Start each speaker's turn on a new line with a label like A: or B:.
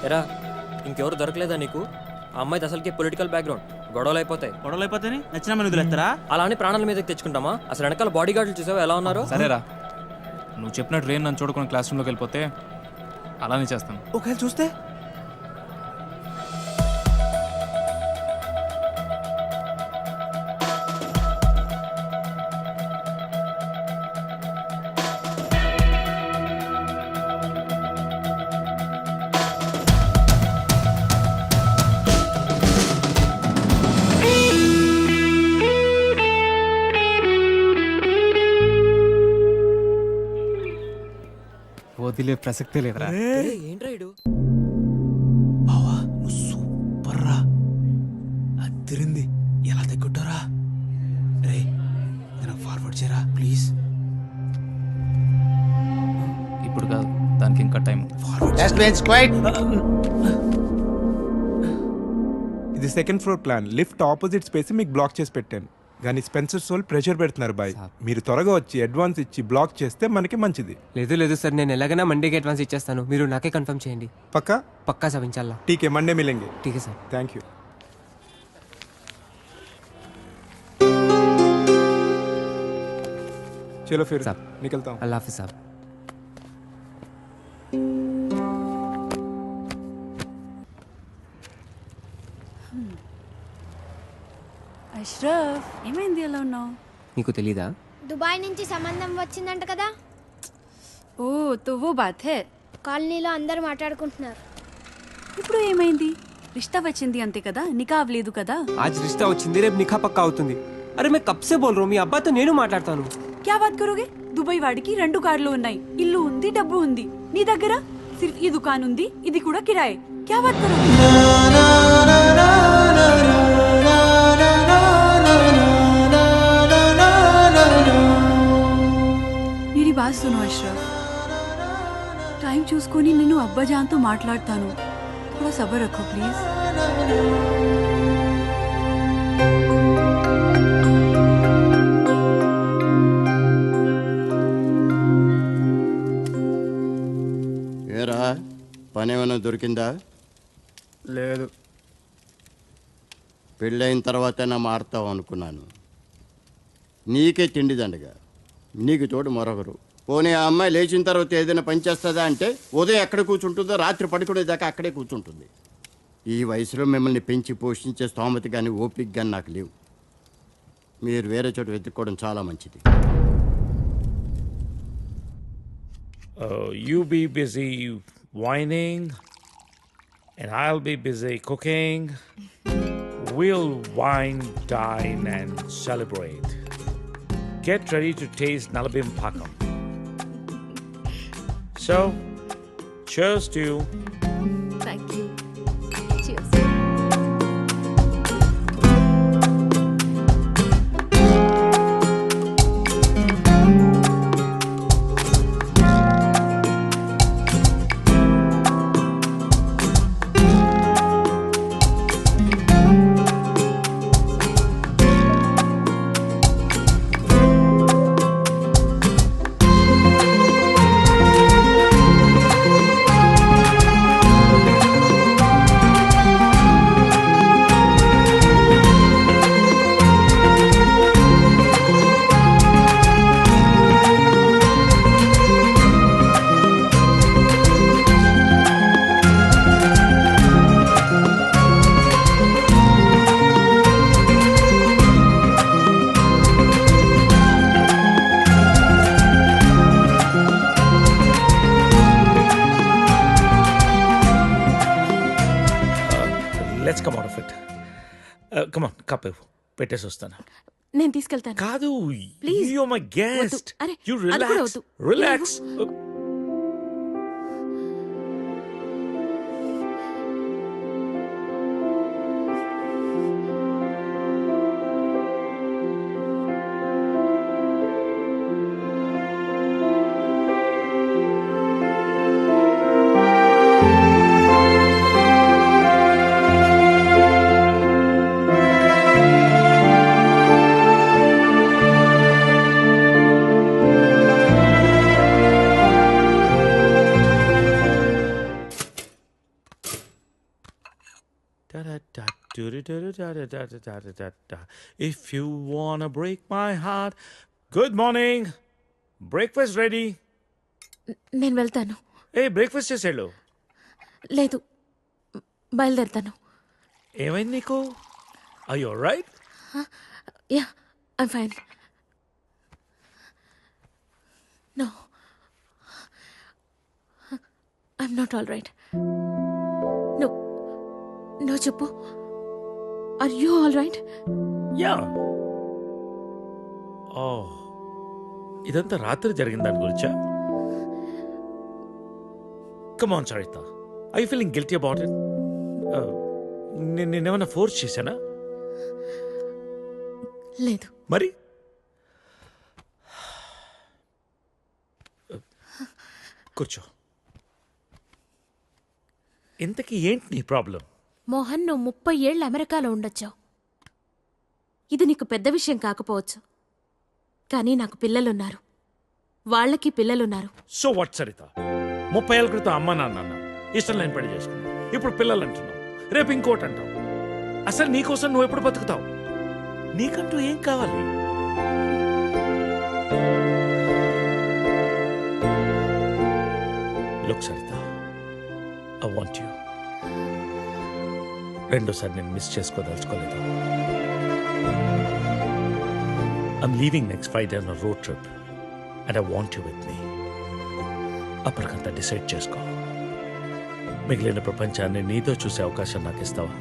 A: ఎరా ఇంకెవరు దొరకలేదా నీకు? ఆ అమ్మాయిది అసలుకి పొలిటికల్ బ్యాక్గ్రౌండ్. గొడవలు అయిపోతే
B: నచ్చిన మన వదిలేస్తారా?
A: అలా అని ప్రాణాల మీదకి తెచ్చుకుంటామా? అసలు వెనకాల బాడీ గార్డులు చూసావా ఎలా ఉన్నారో?
C: సరేరా, నువ్వు చెప్పినట్టు రేన్ నన్ను చూడకుండా క్లాస్ రూమ్లోకి వెళ్ళిపోతే అలానే చేస్తాను.
B: ఒకవేళ చూస్తే
C: వదిలే ప్రసక్తే లేదురా.
A: ఏంట్రా ఇడు?
B: బావా నువ్వు సూపర్ రా, అదిరింది. ఎలా తగ్గుంటారా రే? నేను ఫార్వర్డ్ చేయరా ప్లీజ్.
C: ఇప్పుడు కాదు, దానికి ఇంకా టైం.
D: ఇది second floor plan. Lift opposite space మీకు బ్లాక్ చేసి పెట్టాను, కానీ స్పెన్సర్ సోల్ ప్రెషర్ పెడుతున్నారు బాయ్. మీరు త్వరగా వచ్చి అడ్వాన్స్ ఇచ్చి బ్లాక్ చేస్తే మనకి మంచిది.
E: లేదు సార్, నేను ఎలాగైనా మండేకి అడ్వాన్స్ ఇచ్చేస్తాను. మీరు నాకే కన్ఫర్మ్ చేయండి.
D: పక్కా
E: सब इंशाल्लाह.
D: ठीक है, मंडे मिलेंगे.
E: ठीक है सर.
D: Thank you. चलो फिर
E: साहब
D: निकलता हूँ.
E: अल्लाह हाफिज़ साहब.
F: అష్రఫ్, ఏమైంది అలా ఉన్నావు?
E: నీకు తెలీదా?
G: దుబాయ్ నుంచి సంబంధం వచ్చిందంట కదా.
F: ఓ తో वो बात है.
G: కాలనీలో అందరూ మాట్లాడుకుంటున్నారు.
F: ఇప్పుడు ఏమైంది? రిష్తా వచ్చింది అంతే కదా, నికా అవ్వలేదు కదా.
E: आज रिश्ता వచ్చింది, రేపు నిఖా పక్కా అవుతుంది. అరే मैं कब से बोल रहा हूँ, మీ అబ్బాయితో నేను మాట్లాడతాను.
F: क्या बात करोगे? దుబాయ్ వాడికి 2 కార్లు ఉన్నాయి, ఇల్లు ఉంది, డబ్బు ఉంది. నీ దగ్గర సిర్ఫ్ ఈ దుకాన్ ఉంది, ఇది కూడా కిరాయే. क्या बात करोगे? मेरी बात सुनो अशरफ, टाइम చూసుకొని నేను అబ్బాజాన్తో మాట్లాడతాను. थोड़ा सब्र रखो प्लीज.
H: ఏరా పని ఏమైనా దొరికిందా?
C: లేదు.
H: పెళ్ళైన తర్వాతైనా మారుతావు అనుకున్నాను. నీకే తిండి దండగా, నీకు తోడు మరొకరు. పోనీ ఆ అమ్మాయి లేచిన తర్వాత ఏదైనా పని చేస్తుందా అంటే ఉదయం ఎక్కడ కూర్చుంటుందో రాత్రి పడుకునేదాకా అక్కడే కూర్చుంటుంది. ఈ వయసులో మిమ్మల్ని పెంచి పోషించే స్తోమత కానీ ఓపిక కానీ నాకు లేవు. మీరు వేరే చోట వెతుక్కోవడం చాలా మంచిది.
I: You be busy whining and I'll be busy cooking. We'll wine, dine and celebrate. Get ready to taste Nalabim Pakam. So, cheers to you.
F: Thank you. Cheers.
I: Cup ఇవ్వు పెట్టేసి వస్తాను.
J: నేను తీసుకెళ్తాను.
I: కాదు,
J: Please.
I: You my guest.
J: వద్దు. అరే,
I: you
J: అది కూడా
I: రిలాక్స్,
J: వద్దు.
I: Relax. If you wanna break my heart. Good morning. Breakfast ready.
J: నేను వెళ్తాను.
I: బ్రేక్ఫాస్ట్ చేసేళ్ళు.
J: లేదు, బయలుదేరుతాను.
I: ఏమైంది నీకు? Are you alright?
J: Yeah, I'm fine. No, I'm not all right. No, no చెప్పు. Are you all right?
I: Yeah. Oh. ఇదంతా రాత్రి జరిగిన దాని గురించా? Come on, Sarita. Are you feeling guilty about it? నేనేమైనా ఫోర్స్ చేశానా?
J: లేదు.
I: మరి కూర్చో. ఇంతకీ ఏంటి నీ ప్రాబ్లం?
J: మోహన్, నువ్వు 30 ఏళ్ళు అమెరికాలో ఉండొచ్చావు. ఇది నీకు పెద్ద విషయం కాకపోవచ్చు, కానీ నాకు పిల్లలున్నారు, వాళ్ళకి పిల్లలున్నారు.
I: So what Saritha? 30 ఏళ్ళ క్రితం అమ్మ నాన్న అన్నా, ఇష్టం లేని పెళ్లి చేసుకున్నావు. ఇప్పుడు పిల్లలు అంటున్నావు, రేపు ఇంకోటి అంటావు. అసలు నీకోసం నువ్వు ఎప్పుడు బతుకుతావు? నీకంటూ ఏం కావాలి? Look Sarita, I want you. రెండోసారి నేను మిస్ చేసుకోదలుచుకోలేదు. I'm leaving next Friday on road trip and I want you with me. అప్పటికంతా డిసైడ్ చేసుకో. మిగిలిన ప్రపంచాన్ని నీతో చూసే అవకాశం నాకు ఇస్తావా?